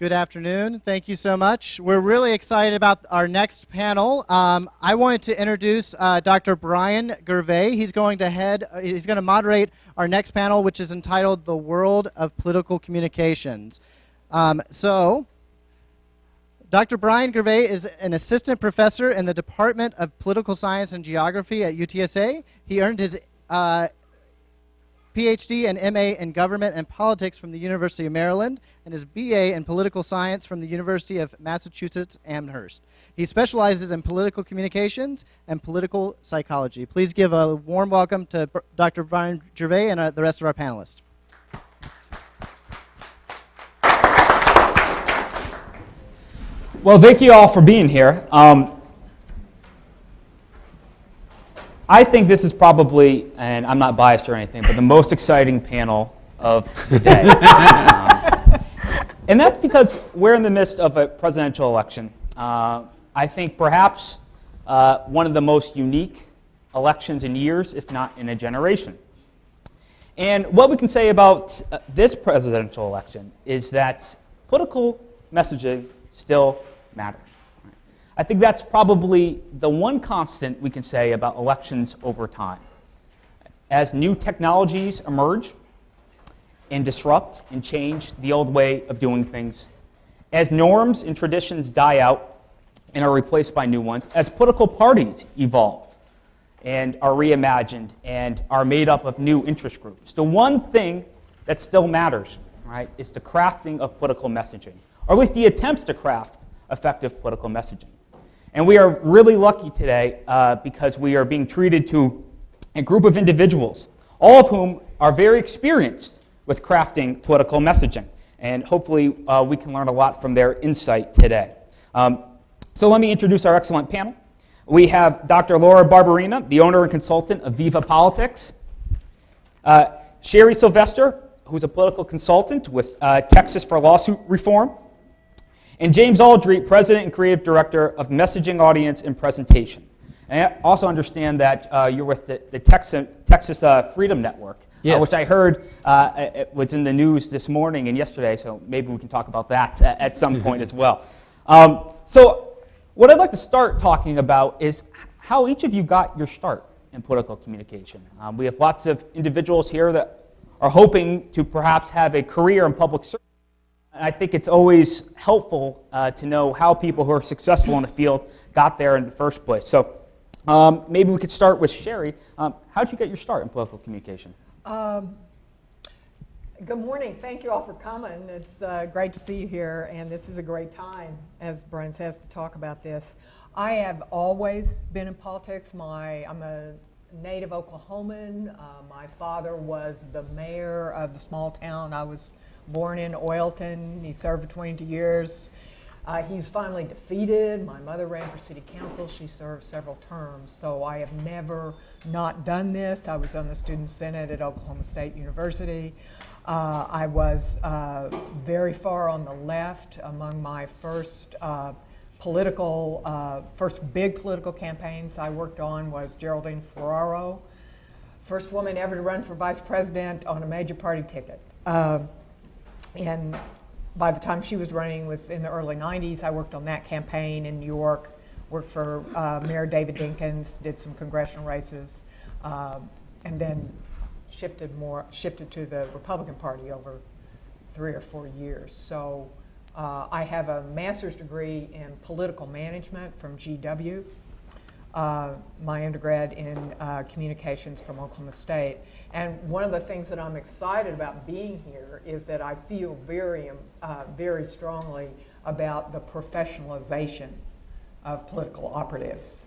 Good afternoon. Thank you so much. We're really excited about our next panel. I wanted to introduce Dr. Bryan Gervais. He's going to moderate our next panel, which is entitled "The World of Political Communications." Dr. Bryan Gervais is an assistant professor in the Department of Political Science and Geography at UTSA. He earned his PhD and MA in Government and Politics from the University of Maryland, and his BA in Political Science from the University of Massachusetts Amherst. He specializes in political communications and political psychology. Please give a warm welcome to Dr. Bryan Gervais and the rest of our panelists. Well, thank you all for being here. I think this is probably, and I'm not biased or anything, but the most exciting panel of the day. And that's because we're in the midst of a presidential election. I think perhaps one of the most unique elections in years, if not in a generation. And what we can say about this presidential election is that political messaging still matters. I think that's probably the one constant we can say about elections over time. As new technologies emerge and disrupt and change the old way of doing things, as norms and traditions die out and are replaced by new ones, as political parties evolve and are reimagined and are made up of new interest groups, the one thing that still matters, right, is the crafting of political messaging, or at least the attempts to craft effective political messaging. And we are really lucky today because we are being treated to a group of individuals, all of whom are very experienced with crafting political messaging. And hopefully we can learn a lot from their insight today. So let me introduce our excellent panel. We have Dr. Laura Barberena, the owner and consultant of VIVA Politics. Sherry Sylvester, who's a political consultant with Texas for Lawsuit Reform. And James Aldrete, President and Creative Director of Messaging, Audience, and Presentation. And I also understand that you're with the Texas Freedom Network, yes. Which I heard it was in the news this morning and yesterday, so maybe we can talk about that at some point as well. So what I'd like to start talking about is how each of you got your start in political communication. We have lots of individuals here that are hoping to perhaps have a career in public service. I think it's always helpful to know how people who are successful in the field got there in the first place. So maybe we could start with Sherry. How did you get your start in political communication? Good morning. Thank you all for coming. It's great to see you here, and this is a great time, as Bryan says, to talk about this. I have always been in politics. I'm a native Oklahoman. My father was the mayor of the small town I was born in, Oilton. He served for 22 years. He was finally defeated. My mother ran for city council. She served several terms. So I have never not done this. I was on the student senate at Oklahoma State University. I was very far on the left. Among my first big political campaigns I worked on was Geraldine Ferraro, first woman ever to run for vice president on a major party ticket. And by the time she was running was in the early 90s. I worked on that campaign in New York, worked for Mayor David Dinkins, did some congressional races, and then shifted to the Republican Party over 3 or 4 years. So I have a master's degree in political management from GW, my undergrad in communications from Oklahoma State. And one of the things that I'm excited about being here is that I feel very strongly about the professionalization of political operatives.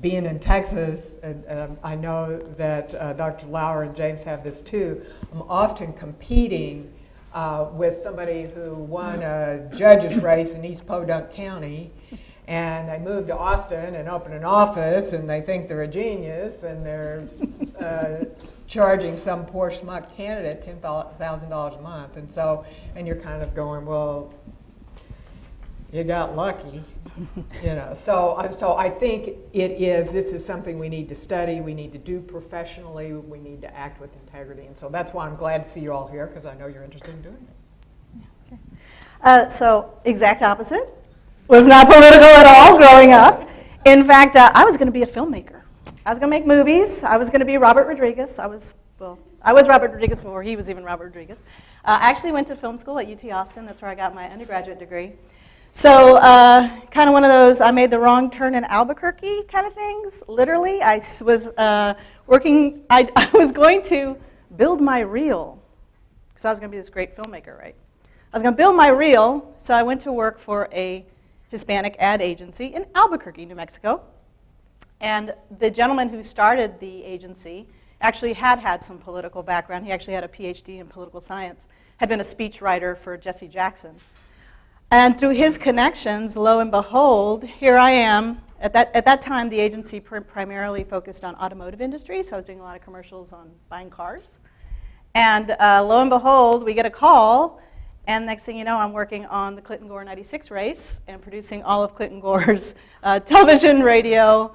Being in Texas, and I know that Dr. Lauer and James have this too, I'm often competing with somebody who won a judge's race in East Podunk County, and they move to Austin and open an office, and they think they're a genius, and they're charging some poor schmuck candidate $10,000 a month. And you're kind of going, well, you got lucky, you know. So I think this is something we need to study, we need to do professionally, we need to act with integrity. And so that's why I'm glad to see you all here, because I know you're interested in doing it. So exact opposite. Was not political at all growing up. In fact, I was going to be a filmmaker. I was going to make movies. I was going to be Robert Rodriguez. I was Robert Rodriguez before he was even Robert Rodriguez. I actually went to film school at UT Austin. That's where I got my undergraduate degree. So kind of one of those, I made the wrong turn in Albuquerque kind of things, literally. I was working, I was going to build my reel, because I was going to be this great filmmaker, right? I was going to build my reel, so I went to work for a Hispanic ad agency in Albuquerque, New Mexico. And the gentleman who started the agency actually had some political background. He actually had a PhD in political science, had been a speechwriter for Jesse Jackson. And through his connections, lo and behold, here I am. At that time, the agency primarily focused on automotive industry, so I was doing a lot of commercials on buying cars. And lo and behold, we get a call, and next thing you know, I'm working on the Clinton-Gore 96 race and producing all of Clinton-Gore's television, radio,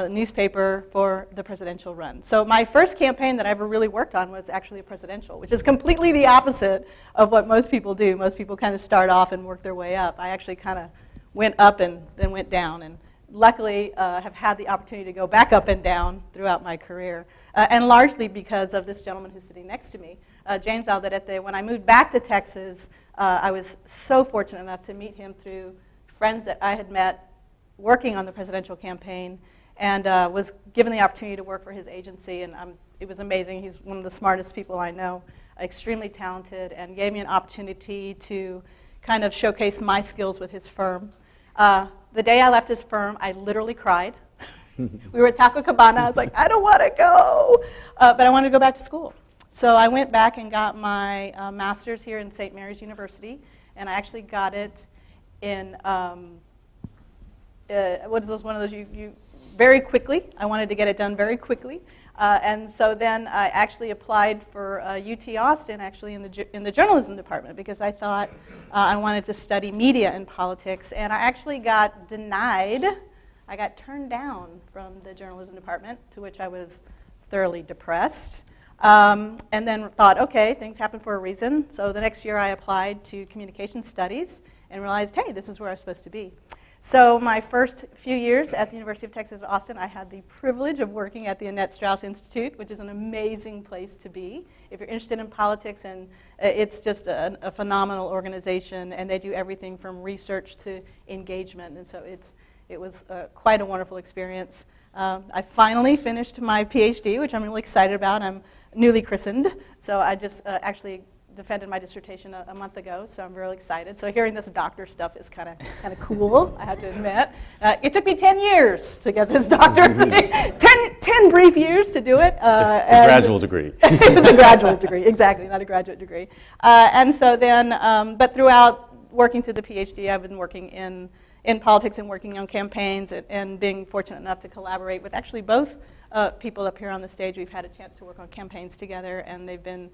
newspaper for the presidential run. So my first campaign that I ever really worked on was actually a presidential, which is completely the opposite of what most people do. Most people kind of start off and work their way up. I actually kind of went up and then went down, and luckily have had the opportunity to go back up and down throughout my career, and largely because of this gentleman who's sitting next to me, James Aldrete. When I moved back to Texas, I was so fortunate enough to meet him through friends that I had met working on the presidential campaign, and was given the opportunity to work for his agency, and it was amazing. He's one of the smartest people I know, extremely talented, and gave me an opportunity to kind of showcase my skills with his firm. The day I left his firm, I literally cried. We were at Taco Cabana. I was like, I don't want to go, but I wanted to go back to school. So I went back and got my master's here in St. Mary's University, and I actually got it in, what is those, one of those, you very quickly. I wanted to get it done very quickly. And so then I actually applied for UT Austin, actually in the journalism department, because I thought I wanted to study media and politics. And I actually got denied. I got turned down from the journalism department, to which I was thoroughly depressed. And then thought, okay, things happen for a reason. So the next year I applied to communication studies and realized, hey, this is where I'm supposed to be. So my first few years at the University of Texas at Austin, I had the privilege of working at the Annette Strauss Institute, which is an amazing place to be if you're interested in politics, and it's just a phenomenal organization, and they do everything from research to engagement, and so it was quite a wonderful experience. I finally finished my PhD, which I'm really excited about. I'm newly christened, so I just actually defended my dissertation a month ago, so I'm really excited. So hearing this doctor stuff is kind of cool, I have to admit. It took me 10 years to get this doctorate, 10 brief years to do it. A gradual degree. It was a graduate degree, exactly, not a graduate degree. And so then, but throughout working through the PhD, I've been working in politics and working on campaigns and being fortunate enough to collaborate with actually both people up here on the stage. We've had a chance to work on campaigns together, and they've been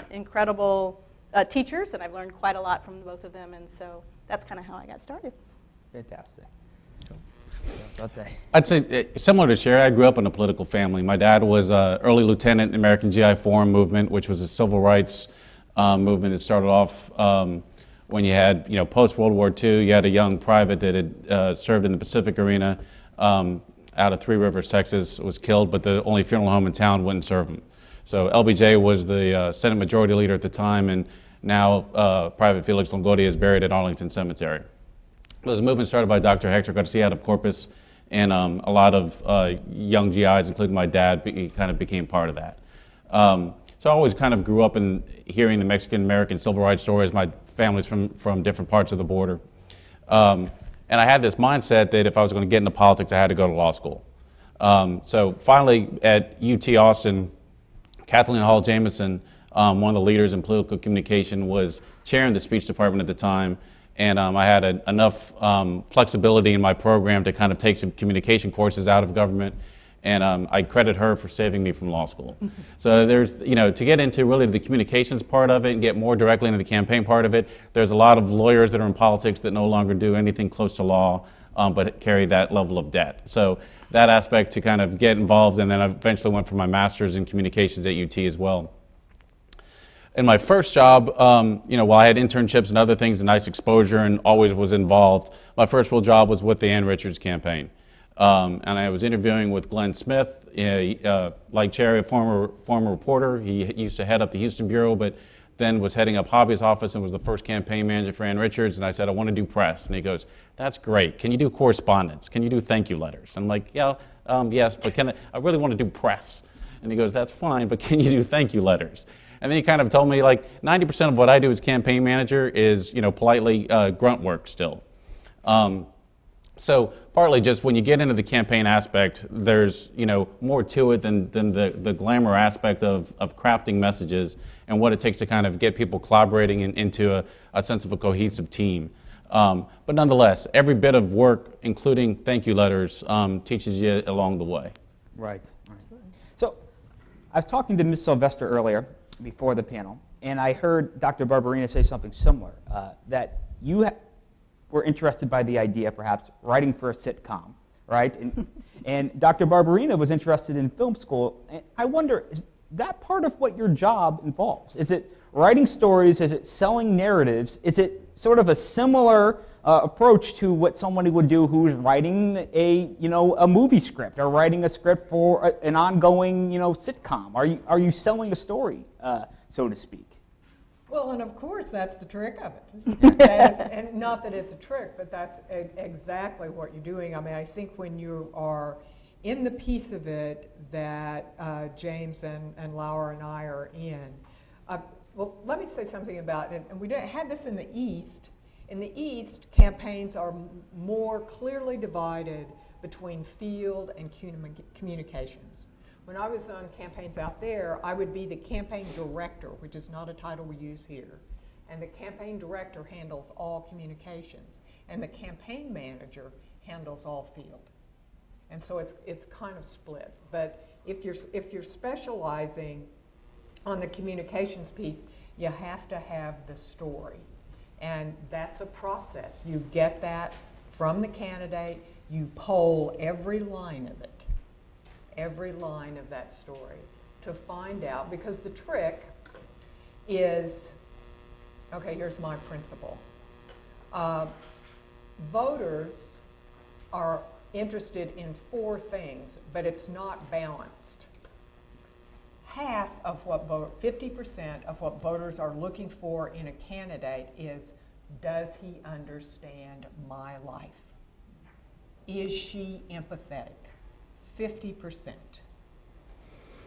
incredible teachers, and I've learned quite a lot from both of them, and so that's kind of how I got started. Fantastic. I'd say, similar to Sherry, I grew up in a political family. My dad was an early lieutenant in the American GI Forum movement, which was a civil rights movement that started off when you had, post-World War II, you had a young private that had served in the Pacific Arena out of Three Rivers, Texas, was killed, but the only funeral home in town wouldn't serve him. So LBJ was the Senate Majority Leader at the time, and now Private Felix Longoria is buried at Arlington Cemetery. It was a movement started by Dr. Hector Garcia out of Corpus, and a lot of young GIs, including my dad, kind of became part of that. So I always kind of grew up in hearing the Mexican-American civil rights stories. My family's from different parts of the border. And I had this mindset that if I was going to get into politics, I had to go to law school. So finally, at UT Austin, Kathleen Hall Jamieson, one of the leaders in political communication, was chairing the speech department at the time, and I had enough flexibility in my program to kind of take some communication courses out of government, and I credit her for saving me from law school. So there's, to get into really the communications part of it and get more directly into the campaign part of it, there's a lot of lawyers that are in politics that no longer do anything close to law, but carry that level of debt. So that aspect to kind of get involved, and then I eventually went for my master's in communications at UT as well. in my first job, while I had internships and other things and nice exposure and always was involved, my first real job was with the Ann Richards campaign. And I was interviewing with Glenn Smith, like Cherry, a former reporter. He used to head up the Houston Bureau, but then was heading up Hobby's office and was the first campaign manager for Ann Richards. And I said, I want to do press. And he goes, that's great. Can you do correspondence? Can you do thank you letters? I'm like, yeah, yes, but I really want to do press. And he goes, that's fine, but can you do thank you letters? And then he kind of told me, like, 90% of what I do as campaign manager is, politely grunt work still. So partly just when you get into the campaign aspect, there's, more to it than the glamour aspect of crafting messages and what it takes to kind of get people collaborating into a sense of a cohesive team. But nonetheless, every bit of work, including thank you letters, teaches you along the way. Right. So I was talking to Ms. Sylvester earlier before the panel, and I heard Dr. Barberena say something similar, that you were interested by the idea, perhaps, writing for a sitcom, right? And Dr. Barberena was interested in film school. And I wonder, is that part of what your job involves? Is it writing stories? Is it selling narratives? Is it sort of a similar approach to what somebody would do who's writing a movie script or writing a script for an ongoing sitcom? Are you selling a story, so to speak? Well, and of course, that's the trick of it. And not that it's a trick, but that's exactly what you're doing. I mean, I think when you are in the piece of it that James and Laura and I are in, well, let me say something about it. And we had this in the East. In the East, campaigns are more clearly divided between field and communications. When I was on campaigns out there, I would be the campaign director, which is not a title we use here. And the campaign director handles all communications. And the campaign manager handles all field. And so it's kind of split. But if you're specializing on the communications piece, you have to have the story. And that's a process. You get that from the candidate. You poll every line of it. Every line of that story to find out, because the trick is, okay, here's my principle. Voters are interested in 4 things, but it's not balanced. 50% of what voters are looking for in a candidate is, does he understand my life? Is she empathetic? 50%.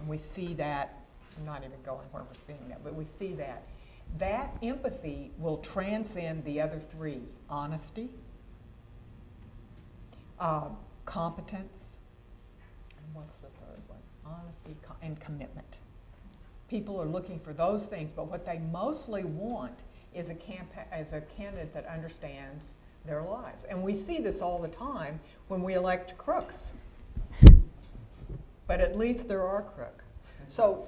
And we see that, I'm not even going where we're seeing that, but we see that. That empathy will transcend the other 3, honesty, competence, and what's the third one? Honesty and commitment. People are looking for those things, but what they mostly want is a candidate that understands their lives. And we see this all the time when we elect crooks. But at least there are crooks. So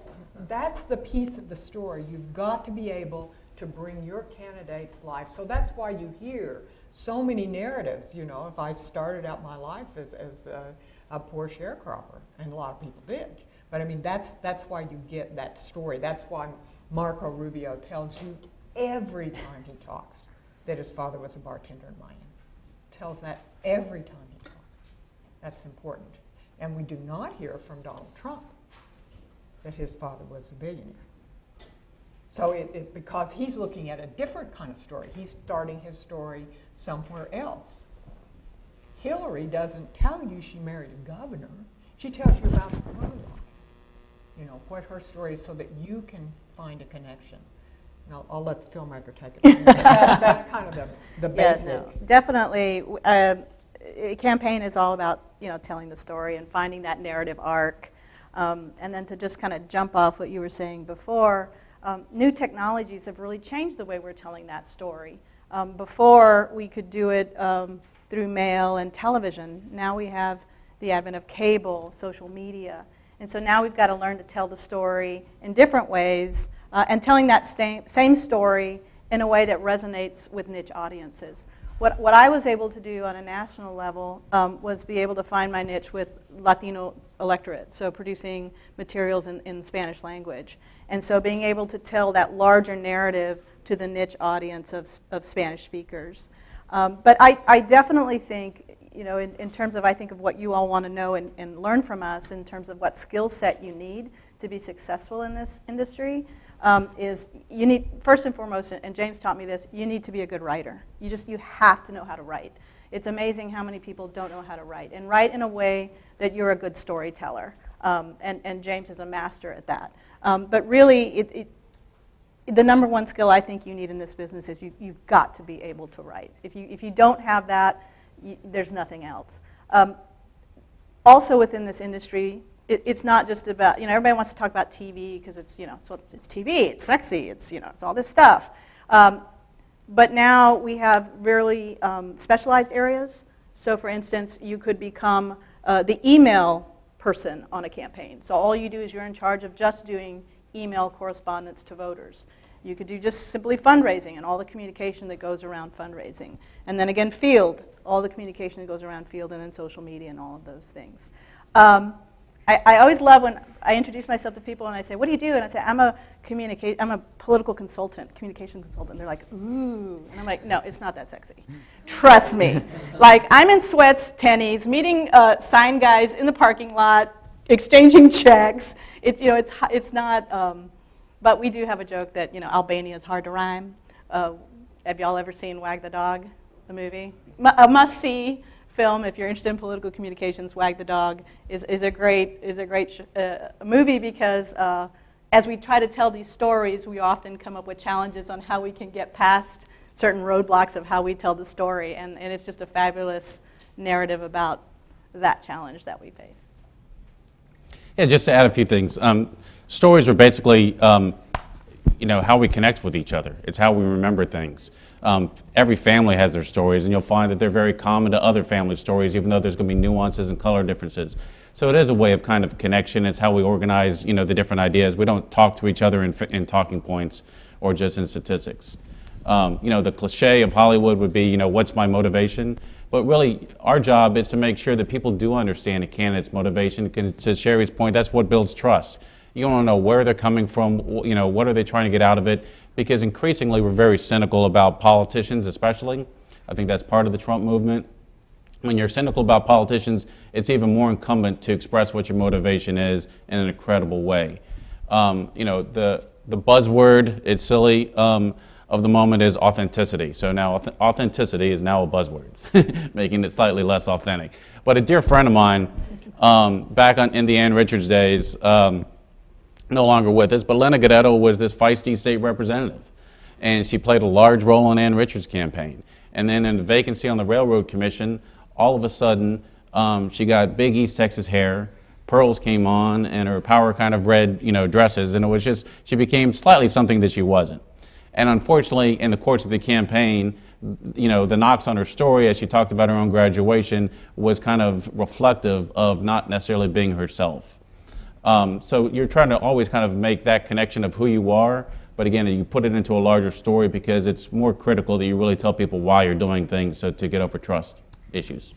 that's the piece of the story. You've got to be able to bring your candidate's life. So that's why you hear so many narratives. If I started out my life as a poor sharecropper, and a lot of people did. But I mean, that's why you get that story. That's why Marco Rubio tells you every time he talks that his father was a bartender in Miami. Tells that every time he talks. That's important. And we do not hear from Donald Trump that his father was a billionaire. So because he's looking at a different kind of story. He's starting his story somewhere else. Hillary doesn't tell you she married a governor. She tells you about her life. What her story is, so that you can find a connection. And I'll let the filmmaker take it. That's kind of the basic. Yeah, no, definitely. A campaign is all about telling the story and finding that narrative arc. And then to just kind of jump off what you were saying before, new technologies have really changed the way we're telling that story. Before, we could do it through mail and television. Now we have the advent of cable, social media. And so now we've got to learn to tell the story in different ways, and telling that same story in a way that resonates with niche audiences. What I was able to do on a national level was be able to find my niche with Latino electorate, so producing materials in Spanish language. And so being able to tell that larger narrative to the niche audience of Spanish speakers. But I definitely think, you know, in terms of, I think of what you all want to know and learn from us in terms of what skill set you need to be successful in this industry, is you need, first and foremost, and James taught me this, you need to be a good writer. You have to know how to write. It's amazing how many people don't know how to write, and write in a way that you're a good storyteller. And James is a master at that. But really, the number one skill I think you need in this business is you've got to be able to write. If you don't have that, there's nothing else. Also within this industry, it's not just about, you know, everybody wants to talk about TV because it's, you know, it's TV, it's sexy, it's, you know, it's all this stuff. But now we have really specialized areas. So for instance, you could become the email person on a campaign. So all you do is you're in charge of just doing email correspondence to voters. You could do just simply fundraising and all the communication that goes around fundraising. And then again, field, all the communication that goes around field, and then social media and all of those things. I always love when I introduce myself to people and I say, what do you do? And I say, I'm a political consultant, communication consultant. They're like, ooh. And I'm like, no, it's not that sexy. Trust me. Like, I'm in sweats, tennies, meeting sign guys in the parking lot, exchanging checks. It's, you know, it's not, but we do have a joke that, you know, Albania is hard to rhyme. Have y'all ever seen Wag the Dog, the movie? A must-see film if you're interested in political communications. Wag the Dog is a great movie because as we try to tell these stories, we often come up with challenges on how we can get past certain roadblocks of how we tell the story, and it's just a fabulous narrative about that challenge that we face. Yeah, just to add a few things. Stories are basically, you know, how we connect with each other. It's how we remember things. Every family has their stories, and you'll find that they're very common to other family stories, even though there's going to be nuances and color differences. So it is a way of kind of connection. It's how we organize, you know, the different ideas. We don't talk to each other in talking points or just in statistics. You know, the cliche of Hollywood would be, you know, what's my motivation? But really, our job is to make sure that people do understand a candidate's motivation. To Sherry's point, that's what builds trust. You want to know where they're coming from, you know, what are they trying to get out of it? Because increasingly, we're very cynical about politicians, especially. I think that's part of the Trump movement. When you're cynical about politicians, it's even more incumbent to express what your motivation is in an incredible way. You know, the buzzword, it's silly, of the moment is authenticity. So now authenticity is now a buzzword, making it slightly less authentic. But a dear friend of mine, back in the Ann Richards days, no longer with us, but Lena Guerrero was this feisty state representative. And she played a large role in Ann Richards' campaign. And then in the vacancy on the Railroad Commission, all of a sudden, she got big East Texas hair, pearls came on, and her power kind of red, you know, dresses, and it was just, she became slightly something that she wasn't. And unfortunately, in the course of the campaign, you know, the knocks on her story, as she talked about her own graduation, was kind of reflective of not necessarily being herself. So you're trying to always kind of make that connection of who you are, but again, you put it into a larger story because it's more critical that you really tell people why you're doing things, so to get over trust issues.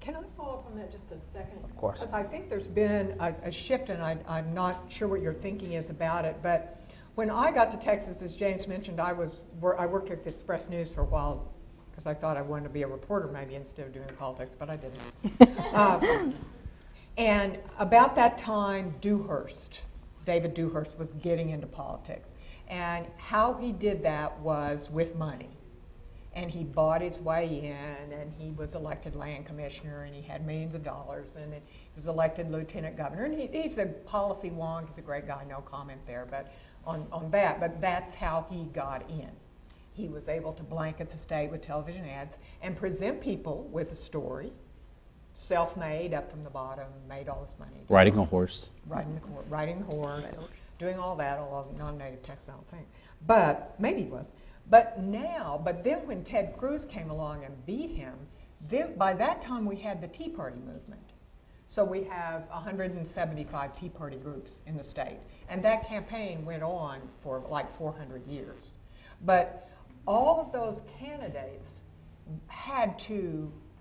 Can I follow up on that just a second? Of course. Because I think there's been a shift, and I'm not sure what your thinking is about it, but when I got to Texas, as James mentioned, I worked at the Express News for a while because I thought I wanted to be a reporter maybe instead of doing politics, but I didn't. And about that time, David Dewhurst was getting into politics. And how he did that was with money. And he bought his way in, and he was elected land commissioner, and he had millions of dollars, and he was elected lieutenant governor. And he's a policy wonk, he's a great guy, no comment there but on that. But that's how he got in. He was able to blanket the state with television ads and present people with a story, self-made up from the bottom, made all this money. Riding a horse. Riding the horse, doing all that, although non-native Texan, I don't think. But maybe he was. But then when Ted Cruz came along and beat him, by that time we had the Tea Party movement. So we have 175 Tea Party groups in the state. And that campaign went on for like 400 years. But all of those candidates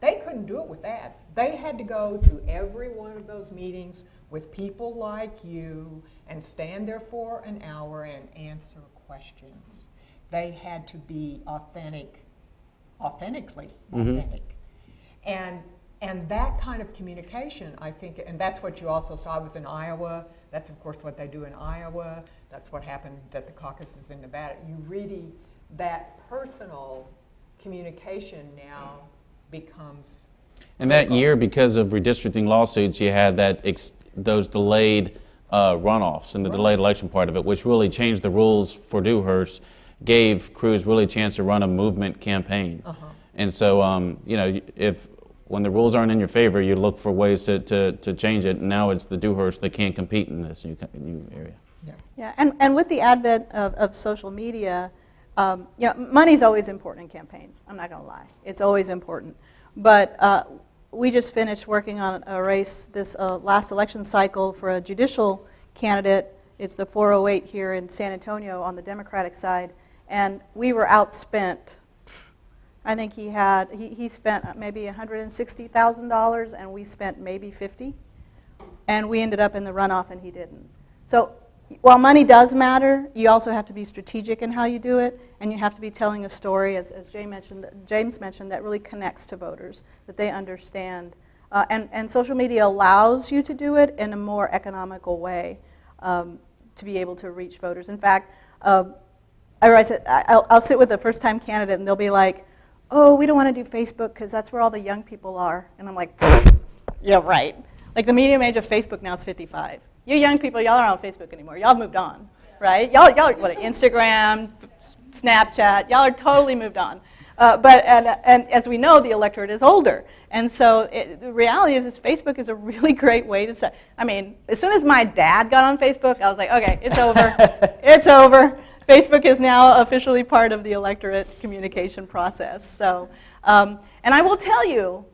they couldn't do it with ads. They had to go to every one of those meetings with people like you and stand there for an hour and answer questions. They had to be authentically authentic. And that kind of communication, I think, and that's what you also saw. I was in Iowa. That's, of course, what they do in Iowa. That's what happened at the caucuses in Nevada. You really, that personal communication now becomes And that year, because of redistricting lawsuits, you had those delayed runoffs and the delayed election part of it, which really changed the rules for Dewhurst, gave Cruz really a chance to run a movement campaign. And so, when the rules aren't in your favor, you look for ways to change it. And now it's the Dewhurst that can't compete in this new area. Yeah, and with the advent of social media, money's always important in campaigns. I'm not going to lie. It's always important. But we just finished working on a race this last election cycle for a judicial candidate. It's the 408 here in San Antonio on the Democratic side. And we were outspent. I think he spent maybe $160,000 and we spent maybe $50,000. And we ended up in the runoff and he didn't. So while money does matter, you also have to be strategic in how you do it, and you have to be telling a story, as James mentioned, that really connects to voters, that they understand. And social media allows you to do it in a more economical way to be able to reach voters. In fact, I'll sit with a first-time candidate, and they'll be like, oh, we don't want to do Facebook because that's where all the young people are. And I'm like, yeah, right. Like the median age of Facebook now is 55. You young people, y'all aren't on Facebook anymore. Y'all moved on, right? Y'all are what, Instagram, Snapchat. Y'all are totally moved on. But as we know, the electorate is older. And so the reality is Facebook is a really great way to set. I mean, as soon as my dad got on Facebook, I was like, okay, it's over. It's over. Facebook is now officially part of the electorate communication process. So, and I will tell you,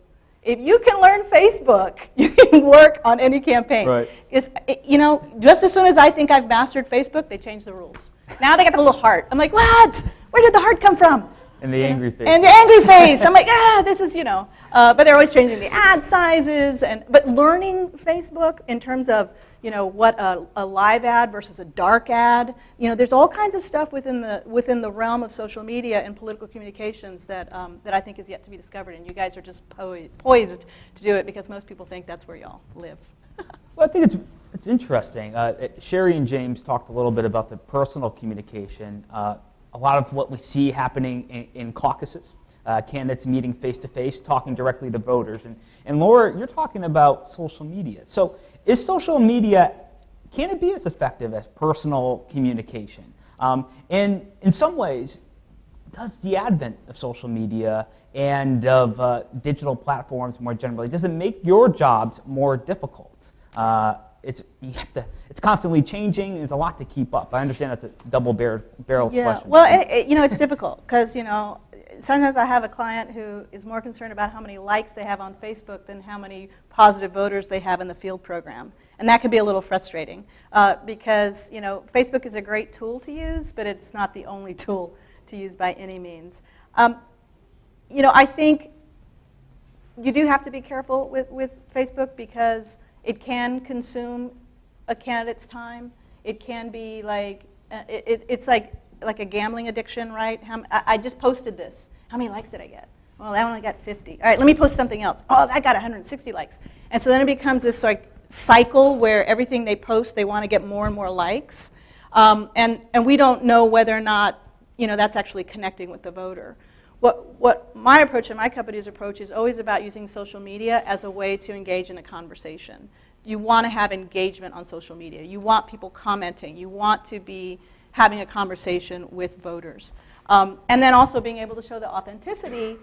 if you can learn Facebook, you can work on any campaign. Right. Just as soon as I think I've mastered Facebook, they change the rules. Now they got the little heart. I'm like, what? Where did the heart come from? And the angry face. And the angry face. I'm like, this is, but they're always changing the ad sizes. But learning Facebook in terms of, what a live ad versus a dark ad. There's all kinds of stuff within the realm of social media and political communications that I think is yet to be discovered. And you guys are just poised to do it because most people think that's where y'all live. Well, I think it's interesting. Sherry and James talked a little bit about the personal communication. A lot of what we see happening in caucuses, candidates meeting face-to-face, talking directly to voters. And Laura, you're talking about social media. So is social media, can it be as effective as personal communication? And in some ways, does the advent of social media and of digital platforms more generally, does it make your jobs more difficult? It's constantly changing. There's a lot to keep up. I understand that's a double-barreled question. Well, it's difficult because sometimes I have a client who is more concerned about how many likes they have on Facebook than how many positive voters they have in the field program, and that can be a little frustrating because Facebook is a great tool to use, but it's not the only tool to use by any means. I think you do have to be careful with Facebook because it can consume a candidate's time. It can be like, it's like a gambling addiction, right? I just posted this. How many likes did I get? Well, that only got 50. All right, let me post something else. Oh, that got 160 likes. And so then it becomes this cycle where everything they post, they want to get more and more likes. And we don't know whether or not, that's actually connecting with the voter. What my approach and my company's approach is always about using social media as a way to engage in a conversation. You want to have engagement on social media. You want people commenting. You want to be having a conversation with voters. And then also being able to show the authenticity,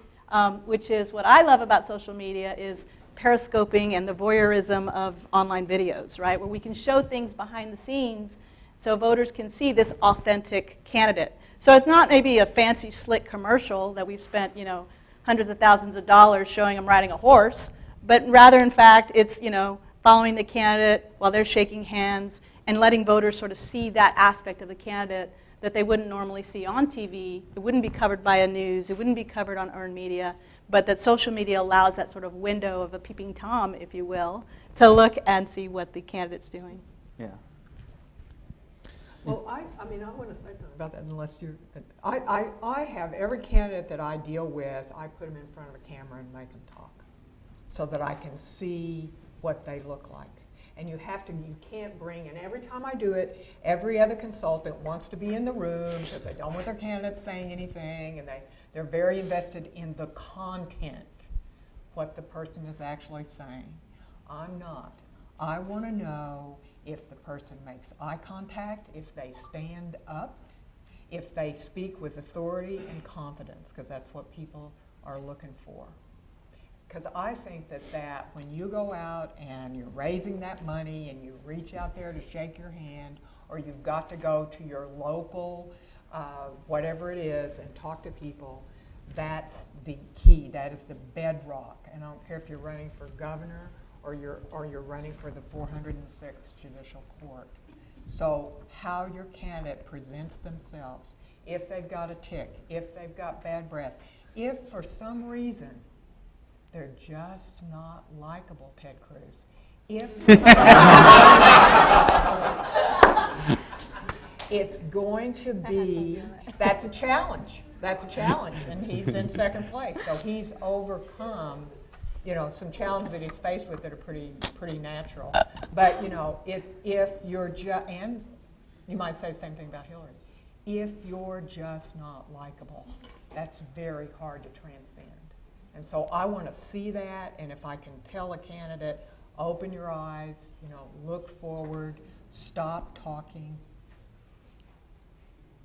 which is what I love about social media, is periscoping and the voyeurism of online videos, right? Where we can show things behind the scenes so voters can see this authentic candidate. So it's not maybe a fancy, slick commercial that we've spent, hundreds of thousands of dollars showing them riding a horse, but rather, in fact, it's, following the candidate while they're shaking hands and letting voters sort of see that aspect of the candidate that they wouldn't normally see on TV. It wouldn't be covered by a news. It wouldn't be covered on earned media. But that social media allows that sort of window of a peeping Tom, if you will, to look and see what the candidate's doing. Yeah. Well, I mean, I want to say something about that unless you're, I have every candidate that I deal with, I put them in front of a camera and make them talk so that I can see what they look like. And you can't bring, and every time I do it, every other consultant wants to be in the room because they don't want their candidates saying anything, and they're very invested in the content, what the person is actually saying. I'm not. I want to know if the person makes eye contact, if they stand up, if they speak with authority and confidence, because that's what people are looking for. Because I think that when you go out and you're raising that money and you reach out there to shake your hand, or you've got to go to your local, whatever it is, and talk to people, that's the key. That is the bedrock. And I don't care if you're running for governor or you're running for the 406th Judicial Court. So how your candidate presents themselves, if they've got a tick, if they've got bad breath, if for some reason they're just not likable, Ted Cruz. It's going to be, that's a challenge. That's a challenge, and he's in second place. So he's overcome, some challenges that he's faced with that are pretty natural. But, if you're and you might say the same thing about Hillary. If you're just not likable, that's very hard to transcend. And so I want to see that, and if I can tell a candidate, open your eyes, look forward, stop talking.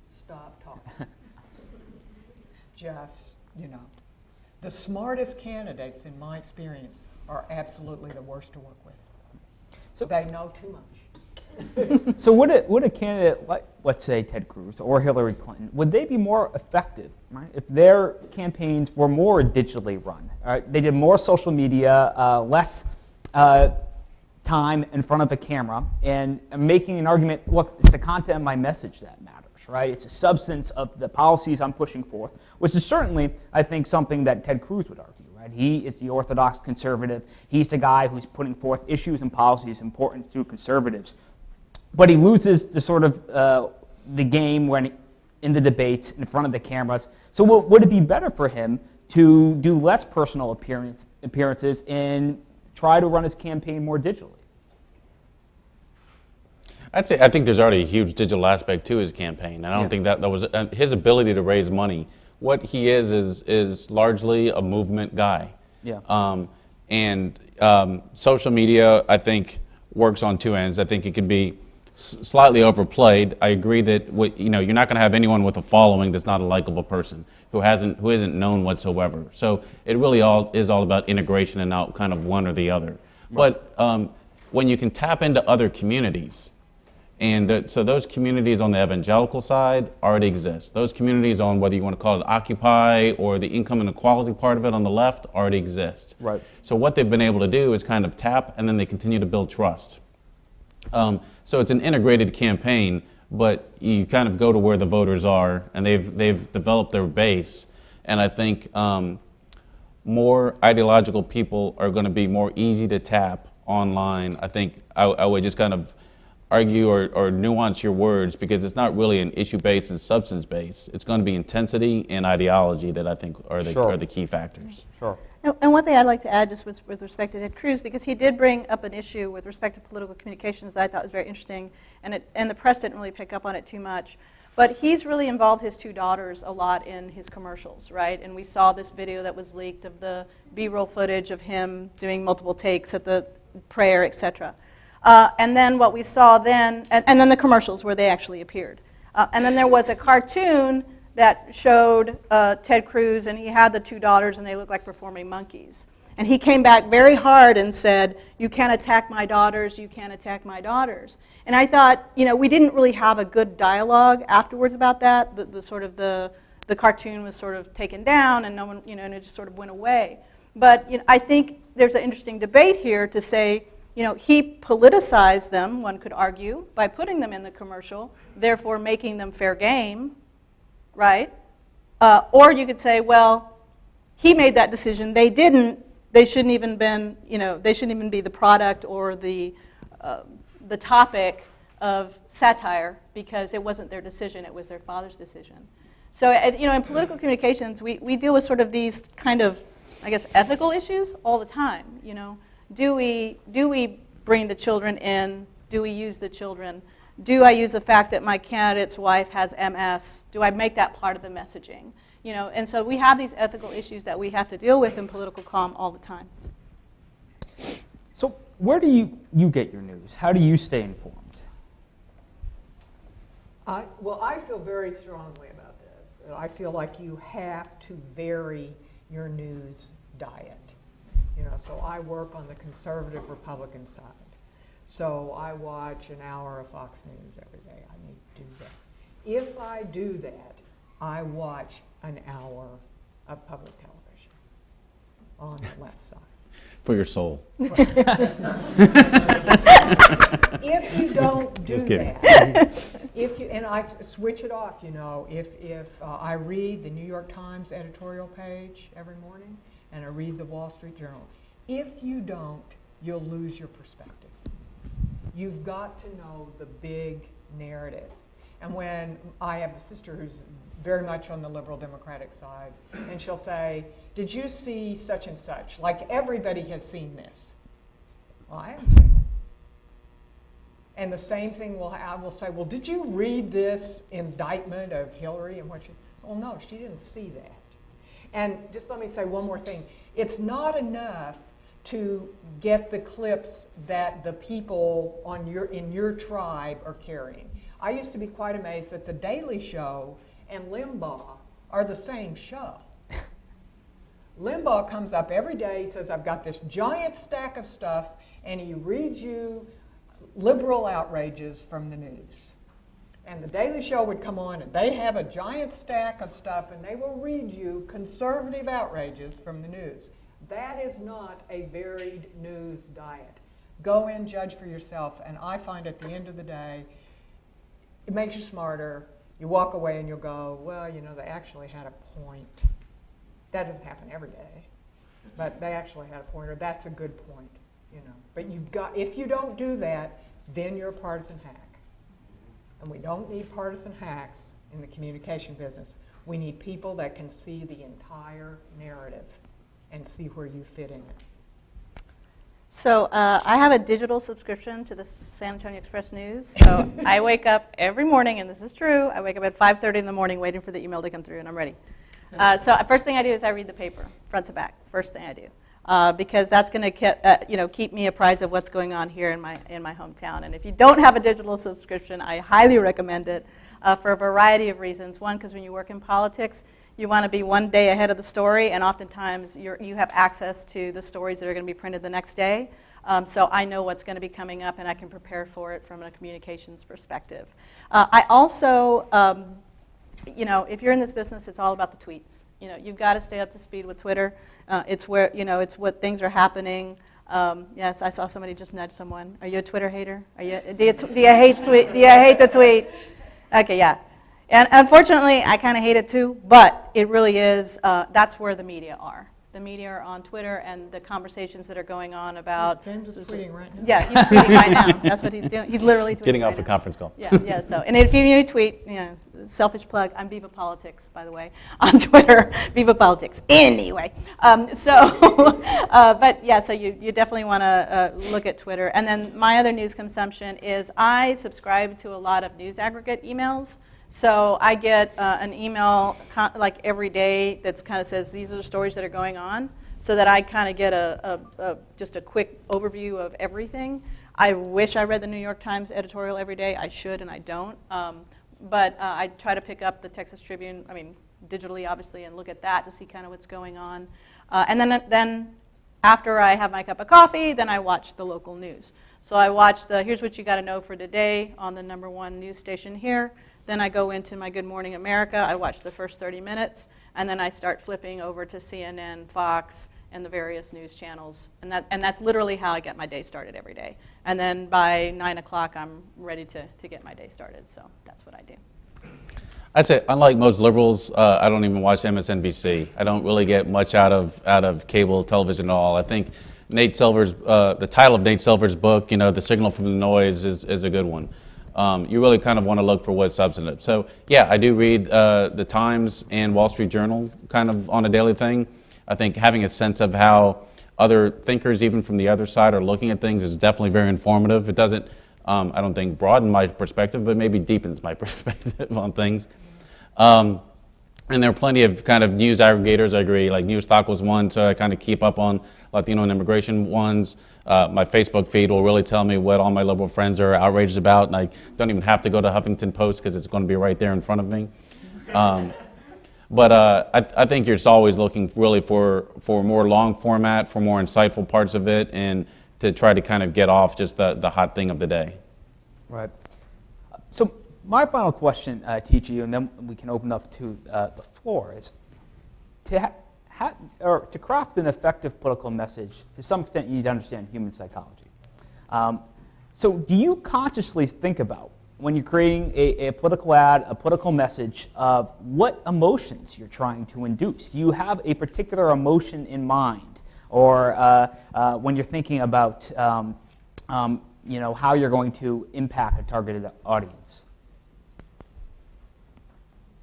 Stop talking. Just, the smartest candidates, in my experience, are absolutely the worst to work with. So they know too much. So would a candidate like, let's say, Ted Cruz or Hillary Clinton, would they be more effective, right, if their campaigns were more digitally run? They did more social media, less time in front of a camera, and making an argument, look, it's the content of my message that matters, right? It's the substance of the policies I'm pushing forth, which is certainly, I think, something that Ted Cruz would argue. He is the orthodox conservative. He's the guy who's putting forth issues and policies important to conservatives. But he loses the sort of the game when in the debates in front of the cameras. So would it be better for him to do less personal appearances and try to run his campaign more digitally? I think there's already a huge digital aspect to his campaign. And I don't think that was his ability to raise money. What he is largely a movement guy. Yeah. Social media, I think, works on two ends. I think it can be slightly overplayed. I agree that you're not going to have anyone with a following that's not a likable person who isn't known whatsoever. So it really is all about integration and not kind of one or the other. Right. But when you can tap into other communities. So those communities on the evangelical side already exist. Those communities on whether you want to call it Occupy or the income inequality part of it on the left already exist. Right. So what they've been able to do is kind of tap, and then they continue to build trust. So it's an integrated campaign, but you kind of go to where the voters are, and they've developed their base. And I think more ideological people are going to be more easy to tap online. I think I would just kind of argue or nuance your words, because it's not really an issue-based and substance-based. It's going to be intensity and ideology that I think are the key factors. Sure. And one thing I'd like to add just with respect to Ted Cruz, because he did bring up an issue with respect to political communications that I thought was very interesting, and the press didn't really pick up on it too much. But he's really involved his two daughters a lot in his commercials, right? And we saw this video that was leaked of the B-roll footage of him doing multiple takes at the prayer, etc. And then what we saw then, and then the commercials where they actually appeared. And then there was a cartoon that showed Ted Cruz, and he had the two daughters, and they looked like performing monkeys. And he came back very hard and said, "You can't attack my daughters, you can't attack my daughters." And I thought, we didn't really have a good dialogue afterwards about that. The cartoon was sort of taken down, and no one, and it just sort of went away. But I think there's an interesting debate here to say, he politicized them, one could argue, by putting them in the commercial, therefore making them fair game, right? Or you could say, well, he made that decision, they didn't, they shouldn't even they shouldn't even be the product or the topic of satire because it wasn't their decision, it was their father's decision. So, in political communications, we deal with sort of these kind of, I guess, ethical issues all the time. Do we bring the children in? Do we use the children? Do I use the fact that my candidate's wife has MS? Do I make that part of the messaging? And so we have these ethical issues that we have to deal with in political comm all the time. So where do you get your news? How do you stay informed? Well, I feel very strongly about this. I feel like you have to vary your news diet. So I work on the conservative Republican side. So I watch an hour of Fox News every day. I need to do that. If I do that, I watch an hour of public television on the left side. For your soul. If you don't do Just kidding. that, and I switch it off, if I read the New York Times editorial page every morning and I read the Wall Street Journal, if you don't, you'll lose your perspective. You've got to know the big narrative. And when I have a sister who's very much on the liberal democratic side, and she'll say, did you see such and such? Like everybody has seen this. Well, I haven't seen it. And the same thing I will say, well, did you read this indictment of Hillary and what she, well, no, she didn't see that. And just let me say one more thing. It's not enough to get the clips that the people in your tribe are carrying. I used to be quite amazed that The Daily Show and Limbaugh are the same show. Limbaugh comes up every day, he says, I've got this giant stack of stuff, and he reads you liberal outrages from the news. And The Daily Show would come on, and they have a giant stack of stuff, and they will read you conservative outrages from the news. That is not a varied news diet. Go in, judge for yourself, and I find at the end of the day, it makes you smarter. You walk away and you'll go, well, they actually had a point. That doesn't happen every day, but they actually had a point, or that's a good point, But if you don't do that, then you're a partisan hack. And we don't need partisan hacks in the communication business. We need people that can see the entire narrative and see where you fit in it. So I have a digital subscription to the San Antonio Express News. So I wake up every morning, and this is true, I wake up at 5:30 in the morning waiting for the email to come through, and I'm ready. So first thing I do is I read the paper, front to back, first thing I do. Because that's going to keep me apprised of what's going on here in my hometown. And if you don't have a digital subscription, I highly recommend it for a variety of reasons. One, because when you work in politics, you want to be one day ahead of the story, and oftentimes you have access to the stories that are going to be printed the next day. So I know what's going to be coming up, and I can prepare for it from a communications perspective. I also, if you're in this business, it's all about the tweets. You've got to stay up to speed with Twitter. It's where, it's what things are happening. Yes, I saw somebody just nudge someone. Are you a Twitter hater? Do you hate tweet? Do you hate the tweet? Okay, yeah. And unfortunately, I kind of hate it too, but it really is, that's where the media are. The media are on Twitter, and the conversations that are going on about... James is tweeting right now. Yeah, he's tweeting right now. That's what he's doing. He's literally tweeting Getting right off a now. conference call. Yeah, so, and if you tweet, selfish plug, I'm Viva Politics, by the way, on Twitter, Viva Politics. Anyway, but yeah, so you definitely want to look at Twitter. And then my other news consumption is I subscribe to a lot of news aggregate emails. So I get an email like every day that kind of says these are the stories that are going on, so that I kind of get just a quick overview of everything. I wish I read the New York Times editorial every day. I should, and I don't. But I try to pick up the Texas Tribune, digitally, obviously, and look at that to see kind of what's going on. And then after I have my cup of coffee, then I watch the local news. So I watch Here's What You Got to Know for Today on the #1 news station here. Then I go into my Good Morning America. I watch the first 30 minutes, and then I start flipping over to CNN, Fox, and the various news channels. And that's literally how I get my day started every day. And then by 9 o'clock, I'm ready to get my day started. So that's what I do. I'd say, unlike most liberals, I don't even watch MSNBC. I don't really get much out of cable television at all. I think Nate Silver's, the title of Nate Silver's book, The Signal from the Noise, is a good one. You really kind of want to look for what's substantive. So yeah, I do read the Times and Wall Street Journal kind of on a daily thing. I think having a sense of how other thinkers, even from the other side, are looking at things is definitely very informative. It doesn't, I don't think, broaden my perspective, but maybe deepens my perspective on things. And there are plenty of kind of news aggregators, I agree, like Newstalk was one to kind of keep up on Latino and immigration ones. My Facebook feed will really tell me what all my liberal friends are outraged about, and I don't even have to go to Huffington Post because it's going to be right there in front of me. But I think you're just always looking really for more long format, for more insightful parts of it, and to try to kind of get off just the hot thing of the day. Right. So my final question to you, and then we can open up to the floor, is to craft an effective political message, to some extent you need to understand human psychology. So do you consciously think about, when you're creating a political ad, a political message, of what emotions you're trying to induce? Do you have a particular emotion in mind? Or when you're thinking about how you're going to impact a targeted audience?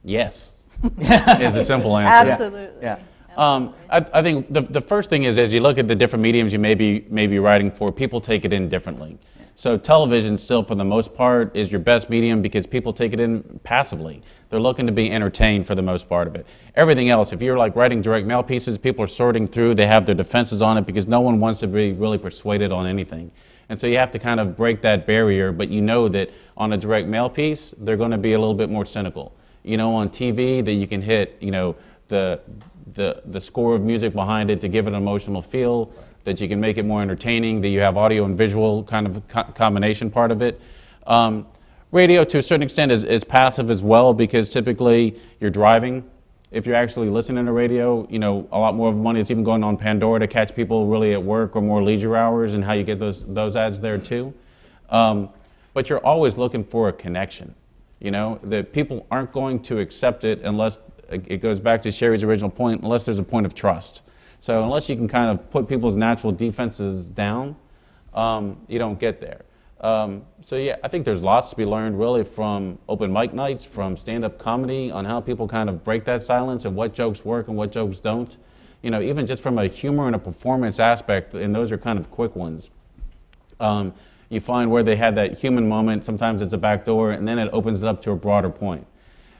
Yes, is the simple answer. Absolutely. Yeah. I think the first thing is, as you look at the different mediums you may be writing for, people take it in differently. So television still, for the most part, is your best medium because people take it in passively. They're looking to be entertained for the most part of it. Everything else, if you're like writing direct mail pieces, people are sorting through, they have their defenses on it because no one wants to be really persuaded on anything. And so you have to kind of break that barrier, but you know that on a direct mail piece, they're going to be a little bit more cynical. On TV, that you can hit, the score of music behind it to give it an emotional feel, that you can make it more entertaining, that you have audio and visual kind of combination part of it. Radio, to a certain extent, is passive as well because typically you're driving. If you're actually listening to radio, a lot more of money is even going on Pandora to catch people really at work or more leisure hours, and how you get those ads there too. But you're always looking for a connection. That people aren't going to accept it unless, it goes back to Sherry's original point, unless there's a point of trust. So unless you can kind of put people's natural defenses down, you don't get there. So yeah, I think there's lots to be learned really from open mic nights, from stand-up comedy, on how people kind of break that silence and what jokes work and what jokes don't. Even just from a humor and a performance aspect, and those are kind of quick ones. You find where they have that human moment, sometimes it's a back door, and then it opens it up to a broader point.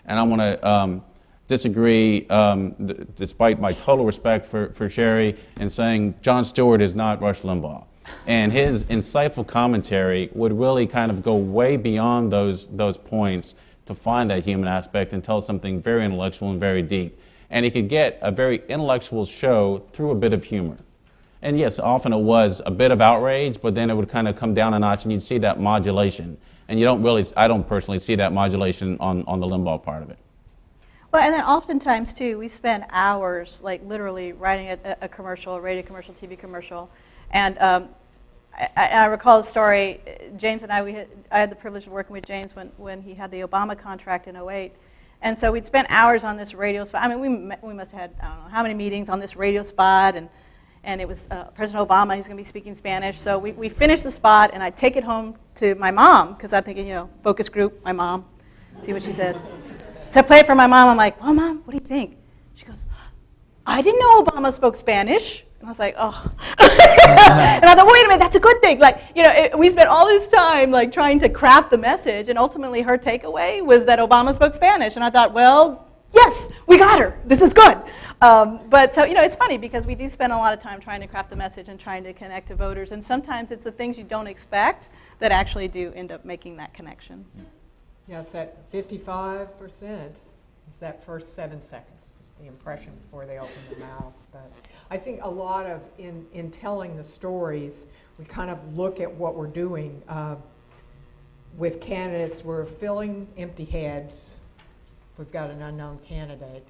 And I want to disagree, despite my total respect for Sherry, in saying Jon Stewart is not Rush Limbaugh. And his insightful commentary would really kind of go way beyond those points to find that human aspect and tell something very intellectual and very deep. And he could get a very intellectual show through a bit of humor. And yes, often it was a bit of outrage, but then it would kind of come down a notch and you'd see that modulation. And I don't personally see that modulation on the Limbaugh part of it. Well, and then oftentimes, too, we spend hours, like literally writing a commercial, a radio commercial, TV commercial. And I recall the story, James and I had the privilege of working with James when he had the Obama contract in 2008. And so we'd spent hours on this radio spot. I mean, we must have had, I don't know how many meetings on this radio spot. And it was President Obama, he's going to be speaking Spanish. So we finished the spot, and I'd take it home to my mom, because I'm thinking, focus group, my mom, see what she says. So I play it for my mom. I'm like, well, Mom, what do you think? She goes, I didn't know Obama spoke Spanish. And I was like, oh. And I thought, wait a minute, that's a good thing. We spent all this time, trying to craft the message, and ultimately her takeaway was that Obama spoke Spanish. And I thought, well, yes, we got her. This is good. But it's funny because we do spend a lot of time trying to craft the message and trying to connect to voters. And sometimes it's the things you don't expect that actually do end up making that connection. Yeah, it's that 55%. It's that first 7 seconds. It's the impression before they open their mouth. But I think a lot of, in telling the stories, we kind of look at what we're doing. With candidates, we're filling empty heads. We've got an unknown candidate.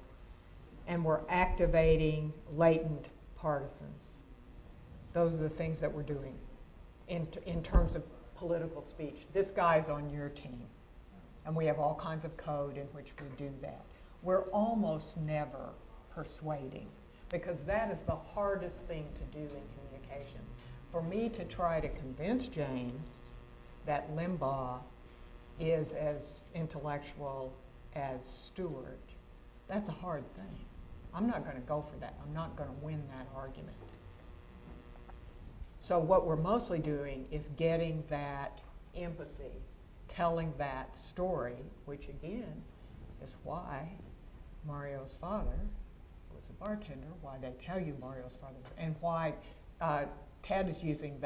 And we're activating latent partisans. Those are the things that we're doing in terms of political speech. This guy's on your team, and we have all kinds of code in which we do that. We're almost never persuading, because that is the hardest thing to do in communications. For me to try to convince James that Limbaugh is as intellectual as Stewart, that's a hard thing. I'm not going to go for that. I'm not going to win that argument. So what we're mostly doing is getting that empathy, telling that story, which again is why Mario's father was a bartender, why they tell you Mario's father, and why Ted is using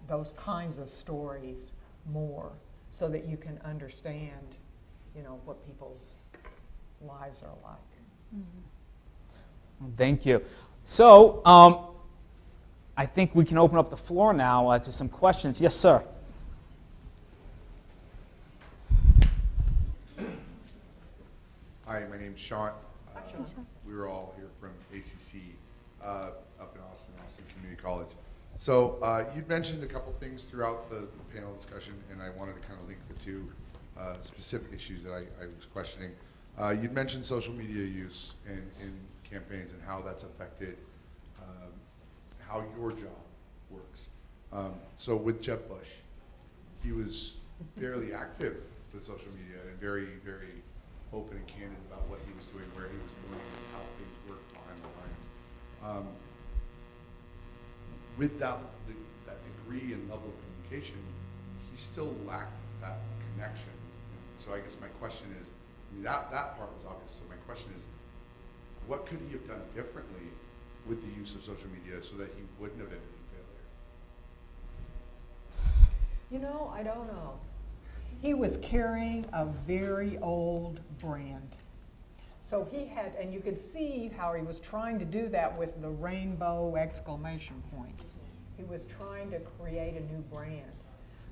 those kinds of stories more, so that you can understand, what people's lives are like. Mm-hmm. Thank you. So, I think we can open up the floor now to some questions. Yes, sir. Hi, my name's Sean. We were all here from ACC up in Austin Community College. So you'd mentioned a couple things throughout the panel discussion, and I wanted to kind of link the two specific issues that I was questioning. You'd mentioned social media use in campaigns and how that's affected how your job works. So with Jeb Bush, he was fairly active with social media and very, very open and candid about what he was doing, where he was going, and how things worked behind the lines. With that degree and level of communication, he still lacked that connection. And so I guess my question is, that part was obvious. So my question is, what could he have done differently with the use of social media so that he wouldn't have ended in failure? I don't know. He was carrying a very old brand. So he had, and you could see how he was trying to do that with the rainbow exclamation point. He was trying to create a new brand.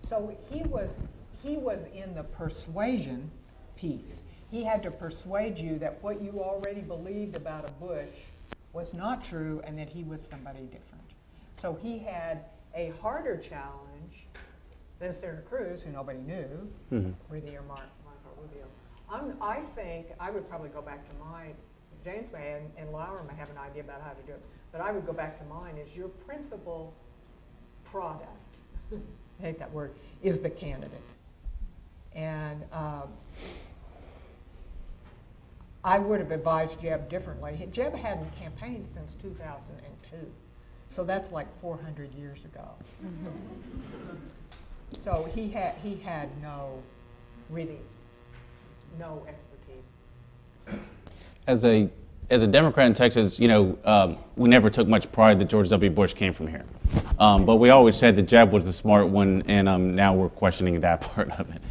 So he was in the persuasion piece. He had to persuade you that what you already believed about a Bush was not true and that he was somebody different. So he had a harder challenge than Senator Cruz, who nobody knew, Rudy or Marco Rubio. I think I would probably go back to mine. James may and Laura may have an idea about how to do it, but I would go back to mine. Is your principal product, I hate that word, is the candidate. And I would have advised Jeb differently. Jeb hadn't campaigned since 2002, so that's like 400 years ago. So he had no expertise. As a Democrat in Texas, we never took much pride that George W. Bush came from here. But we always said that Jeb was the smart one, and now we're questioning that part of it.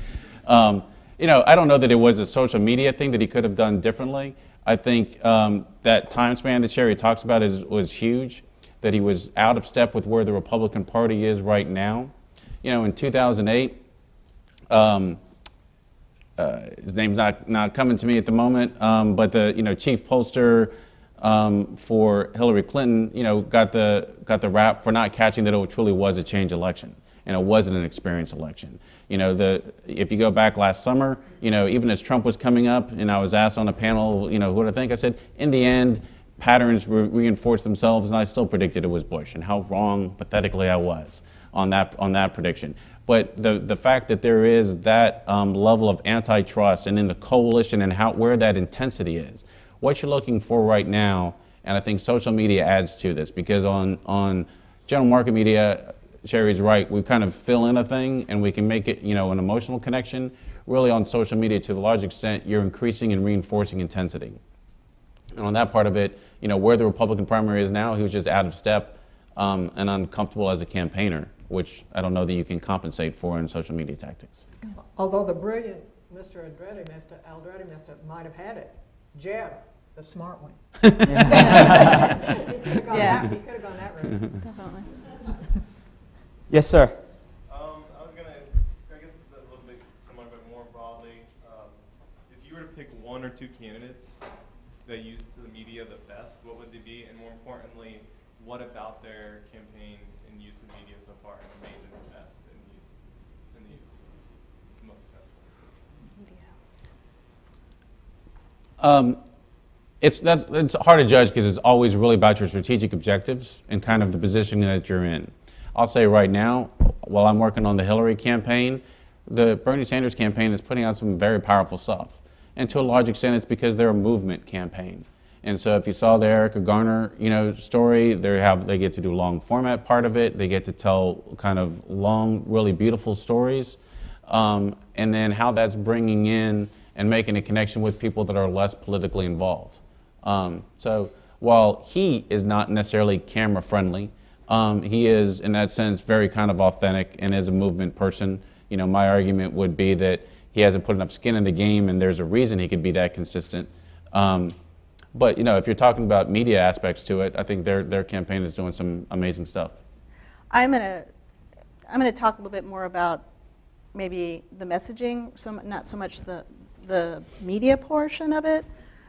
I don't know that it was a social media thing that he could have done differently. I think that time span that Sherry talks about was huge, that he was out of step with where the Republican Party is right now. In 2008, his name's not coming to me at the moment, but the chief pollster for Hillary Clinton, got the rap for not catching that it truly was a change election, and it wasn't an experience election. If you go back last summer, even as Trump was coming up, and I was asked on a panel, who do I think? I said, in the end, patterns reinforced themselves, and I still predicted it was Bush, and how wrong, pathetically, I was on that prediction. But the fact that there is that level of antitrust and in the coalition and where that intensity is, what you're looking for right now, and I think social media adds to this, because on general market media, Sherry's right, we kind of fill in a thing and we can make it, an emotional connection. Really on social media, to the large extent, you're increasing and reinforcing intensity. And on that part of it, where the Republican primary is now, he was just out of step and uncomfortable as a campaigner, which I don't know that you can compensate for in social media tactics. Although the brilliant Mr. Aldrete might have had it. Jeb, the smart one. He could have gone that route. Definitely. Yes, sir. I was going to, I guess a little bit similar, but more broadly, if you were to pick one or two candidates that use the media the best, what would they be? And more importantly, what about their campaign and use of media so far has made them the best in the use, the most successful? It's hard to judge because it's always really about your strategic objectives and kind of the position that you're in. I'll say right now, while I'm working on the Hillary campaign, the Bernie Sanders campaign is putting out some very powerful stuff. And to a large extent, it's because they're a movement campaign. And so if you saw the Erica Garner, story, they get to do long format part of it. They get to tell kind of long, really beautiful stories. And then how that's bringing in and making a connection with people that are less politically involved. So while he is not necessarily camera friendly, he is in that sense very kind of authentic and is a movement person. My argument would be that he hasn't put enough skin in the game, and there's a reason he could be that consistent. But if you're talking about media aspects to it, I think their campaign is doing some amazing stuff. I'm gonna talk a little bit more about maybe the messaging, not so much the media portion of it,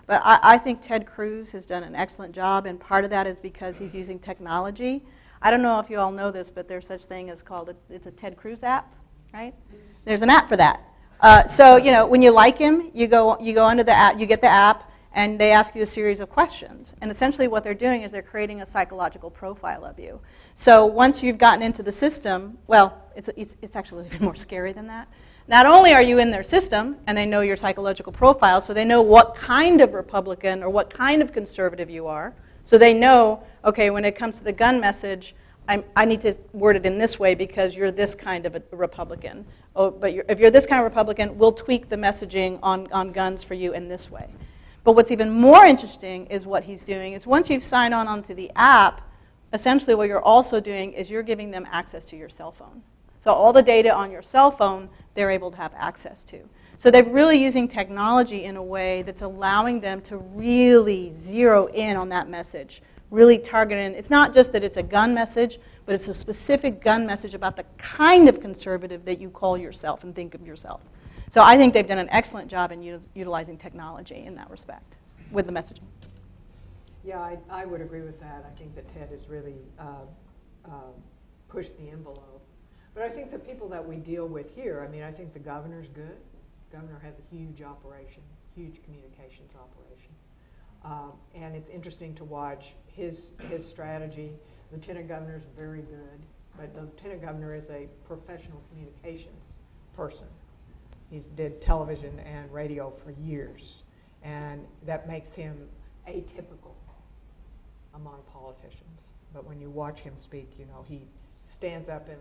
but I think Ted Cruz has done an excellent job, and part of that is because he's using technology. I don't know if you all know this, but there's such thing as it's a Ted Cruz app, right? There's an app for that. So when you like him, you go under the app, you get the app, and they ask you a series of questions. And essentially what they're doing is they're creating a psychological profile of you. So once you've gotten into the system, well, it's actually even more scary than that. Not only are you in their system, and they know your psychological profile, so they know what kind of Republican or what kind of conservative you are. So they know, okay, when it comes to the gun message, I need to word it in this way because you're this kind of a Republican. Oh, but if you're this kind of Republican, we'll tweak the messaging on guns for you in this way. But what's even more interesting is what he's doing is once you've signed onto the app, essentially what you're also doing is you're giving them access to your cell phone. So all the data on your cell phone, they're able to have access to. So they're really using technology in a way that's allowing them to really zero in on that message, really target it. It's not just that it's a gun message, but it's a specific gun message about the kind of conservative that you call yourself and think of yourself. So I think they've done an excellent job in utilizing technology in that respect with the messaging. Yeah, I would agree with that. I think that Ted has really pushed the envelope. But I think the people that we deal with here, I think the governor's good. The governor has a huge operation, huge communications operation. And it's interesting to watch his strategy. Lieutenant governor's very good, but the lieutenant governor is a professional communications person. He's did television and radio for years, and that makes him atypical among politicians. But when you watch him speak, he stands up and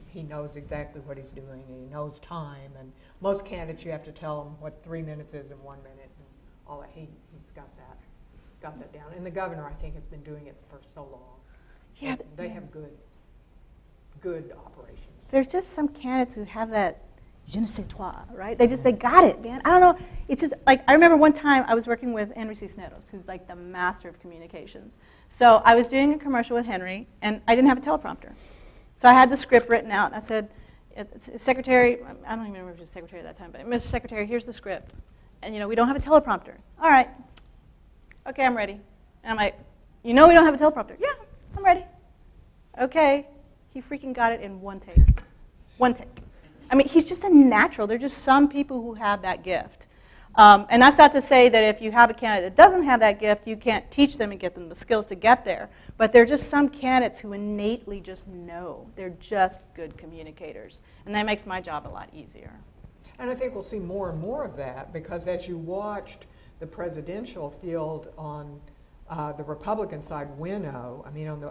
he knows exactly what he's doing, and he knows time. And most candidates, you have to tell them what 3 minutes is in 1 minute, and all that. He's got that down. And the governor, I think, has been doing it for so long. Yeah, they have good operations. There's just some candidates who have that je ne sais toi, right? They got it, man. I don't know. It's just like, I remember one time I was working with Henry Cisneros, who's like the master of communications. So I was doing a commercial with Henry, and I didn't have a teleprompter. So I had the script written out, and I said, Secretary, I don't even remember if he was secretary at that time, but Mr. Secretary, here's the script. And we don't have a teleprompter. All right. Okay, I'm ready. And I'm like, we don't have a teleprompter. Yeah, I'm ready. Okay. He freaking got it in one take. One take. He's just a natural. There are just some people who have that gift. And that's not to say that if you have a candidate that doesn't have that gift, you can't teach them and get them the skills to get there. But there are just some candidates who innately just know. They're just good communicators. And that makes my job a lot easier. And I think we'll see more and more of that, because as you watched the presidential field on the Republican side winnow,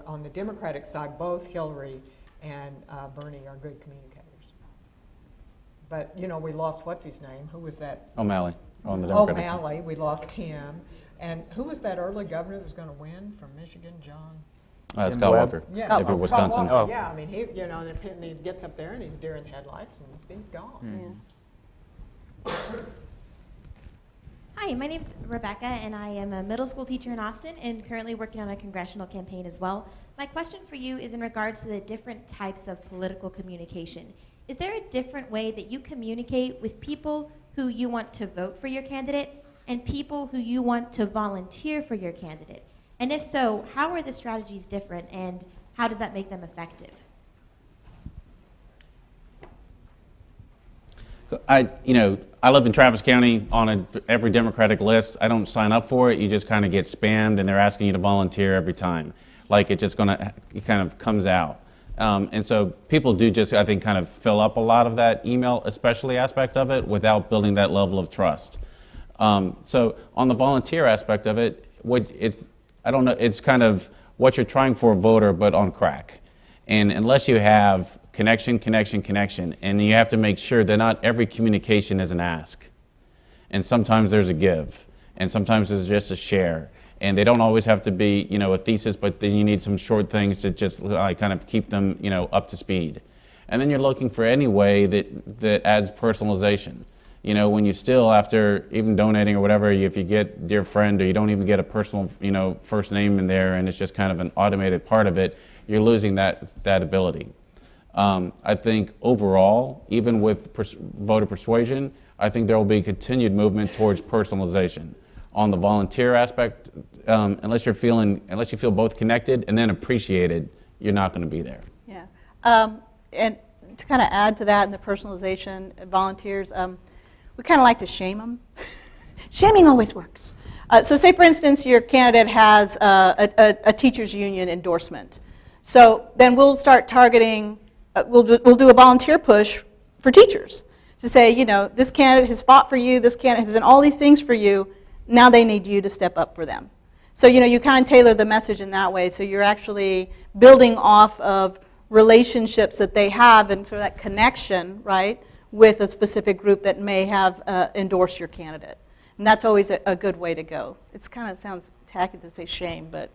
on the Democratic side, both Hillary and Bernie are good communicators. But, we lost what's his name? Who was that? O'Malley on the Democratic side. O'Malley, we lost him. And who was that early governor that was going to win from Michigan? John? Scott Walker. Yeah, If you're Wisconsin. Walker. Yeah, he, and he gets up there and he's deer in the headlights and he's gone. Yeah. Hi, my name is Rebecca, and I am a middle school teacher in Austin and currently working on a congressional campaign as well. My question for you is in regards to the different types of political communication. Is there a different way that you communicate with people who you want to vote for your candidate and people who you want to volunteer for your candidate? And if so, how are the strategies different, and how does that make them effective? I live in Travis County on every Democratic list. I don't sign up for it. You just kind of get spammed, and they're asking you to volunteer every time. Like it kind of comes out. And so people do just, I think, kind of fill up a lot of that email, especially aspect of it, without building that level of trust. So on the volunteer aspect of it, it's kind of what you're trying for a voter, but on crack. And unless you have connection, and you have to make sure that not every communication is an ask. And sometimes there's a give, and sometimes there's just a share. And they don't always have to be, a thesis, but then you need some short things to just kind of keep them, up to speed. And then you're looking for any way that adds personalization. When you still, after even donating or whatever, if you get dear friend or you don't even get a personal, first name in there, and it's just kind of an automated part of it, you're losing that ability. I think overall, even with voter persuasion, I think there will be continued movement towards personalization. On the volunteer aspect, unless you feel both connected and then appreciated, you're not going to be there. Yeah. And to kind of add to that and the personalization, volunteers, we kind of like to shame them. Shaming always works. So say, for instance, your candidate has a teachers union endorsement. So then we'll start targeting, we'll do a volunteer push for teachers to say, this candidate has fought for you, this candidate has done all these things for you, now they need you to step up for them. So, you kind of tailor the message in that way. So you're actually building off of relationships that they have and sort of that connection, right, with a specific group that may have endorsed your candidate. And that's always a good way to go. It's kind of sounds tacky to say shame, but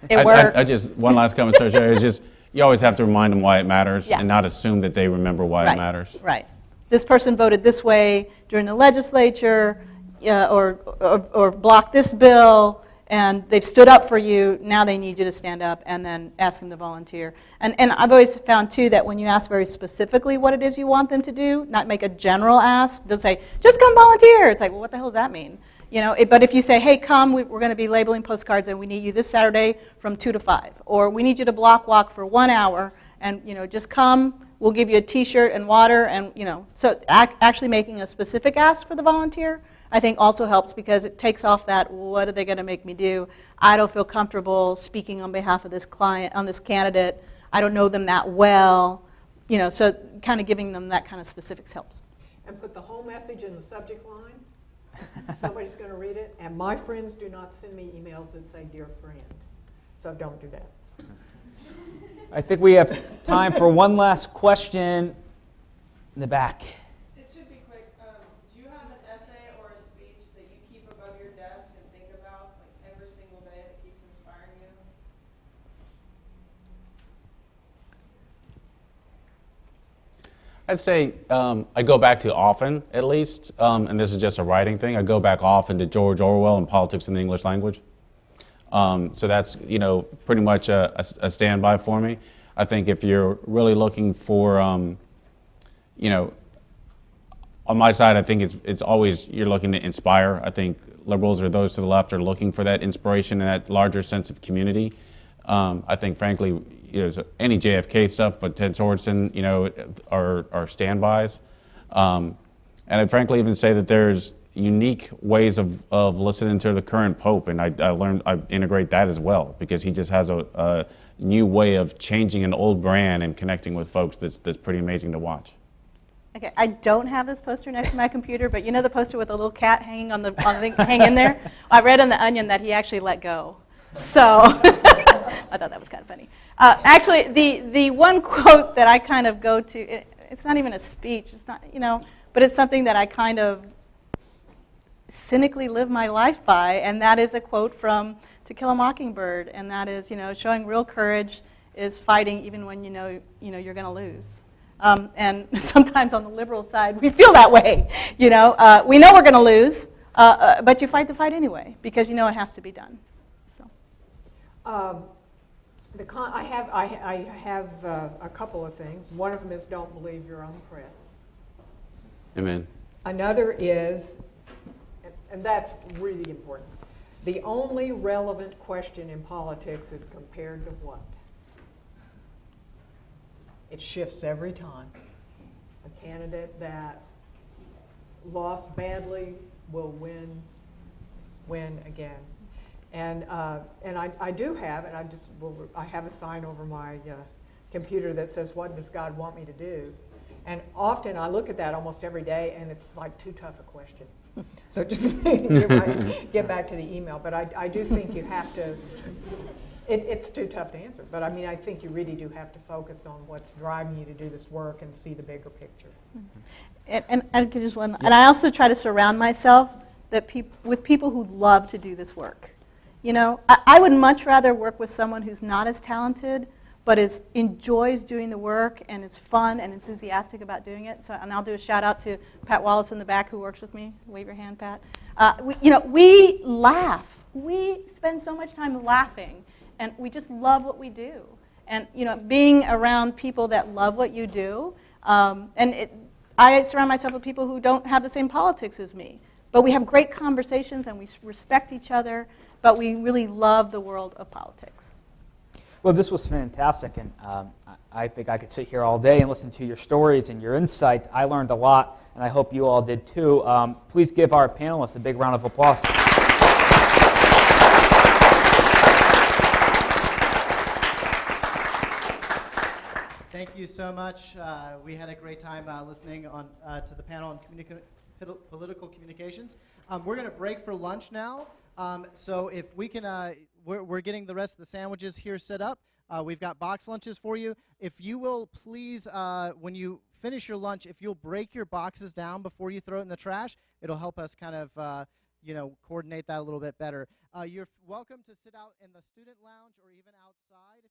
it works. I just, one last comment, Sarah, is just, you always have to remind them why it matters, Yeah. and not assume that they remember why it matters. Right. This person voted this way during the legislature, or blocked this bill, and they've stood up for you. Now they need you to stand up and then ask them to volunteer. And I've always found, too, that when you ask very specifically what it is you want them to do, not make a general ask, they'll say, just come volunteer. It's like, well, what the hell does that mean? But if you say, hey, come, we're going to be labeling postcards, and we need you this Saturday from 2 to 5. Or we need you to block walk for 1 hour, and, just come. We'll give you a T-shirt and water, and, So actually making a specific ask for the volunteer, I think also helps, because it takes off that, what are they going to make me do? I don't feel comfortable speaking on behalf of this client, on this candidate. I don't know them that well. So kind of giving them that kind of specifics helps. And put the whole message in the subject line. Somebody's going to read it. And my friends do not send me emails that say, dear friend. So don't do that. I think we have time for one last question in the back. It should be quick. Do you have an essay or a speech that you keep above your desk and think about every single day that keeps inspiring you? I'd say I go back to often, at least, and this is just a writing thing, I go back often to George Orwell and Politics in the English Language. So that's, pretty much a standby for me. I think if you're really looking for, on my side, I think it's always, you're looking to inspire. I think liberals or those to the left are looking for that inspiration and that larger sense of community. I think, frankly, any JFK stuff, but Ted Sorensen, are standbys. And I'd frankly even say that there's unique ways of listening to the current Pope, and I integrate that as well, because he just has a new way of changing an old brand and connecting with folks that's pretty amazing to watch. Okay, I don't have this poster next to my computer, but the poster with a little cat hanging on the thing, hanging there? I read on The Onion that he actually let go. So I thought that was kind of funny. Actually, the one quote that I kind of go to, it's not even a speech, it's not, but it's something that I kind of cynically live my life by, and that is a quote from To Kill a Mockingbird, and that is, showing real courage is fighting even when you're going to lose. And sometimes on the liberal side, we feel that way. We know we're going to lose, but you fight the fight anyway, because you know it has to be done. So. I have a couple of things. One of them is don't believe your own press. Amen. Another is, and that's really important, The only relevant question in politics is compared to what? It shifts every time. A candidate that lost badly will win again. And I do have, and I have a sign over my computer that says, "What does God want me to do?" And often I look at that almost every day, and it's like too tough a question. So just get back to the email. But I do think you have to, it's too tough to answer. But I mean, I think you really do have to focus on what's driving you to do this work and see the bigger picture. And I could just one, and I also try to surround myself with people who love to do this work. You know, I would much rather work with someone who's not as talented, but enjoys doing the work and is fun and enthusiastic about doing it. So, and I'll do a shout out to Pat Wallace in the back who works with me. Wave your hand, Pat. We laugh. We spend so much time laughing, and we just love what we do. And being around people that love what you do, I surround myself with people who don't have the same politics as me. But we have great conversations and we respect each other, but we really love the world of politics. Well, this was fantastic, and I think I could sit here all day and listen to your stories and your insight. I learned a lot, and I hope you all did too. Please give our panelists a big round of applause. Thank you so much. We had a great time listening to the panel on political communications. We're going to break for lunch now. So if we can, we're getting the rest of the sandwiches here set up. We've got box lunches for you. If you will please, when you finish your lunch, if you'll break your boxes down before you throw it in the trash, it'll help us kind of, coordinate that a little bit better. You're welcome to sit out in the student lounge or even outside.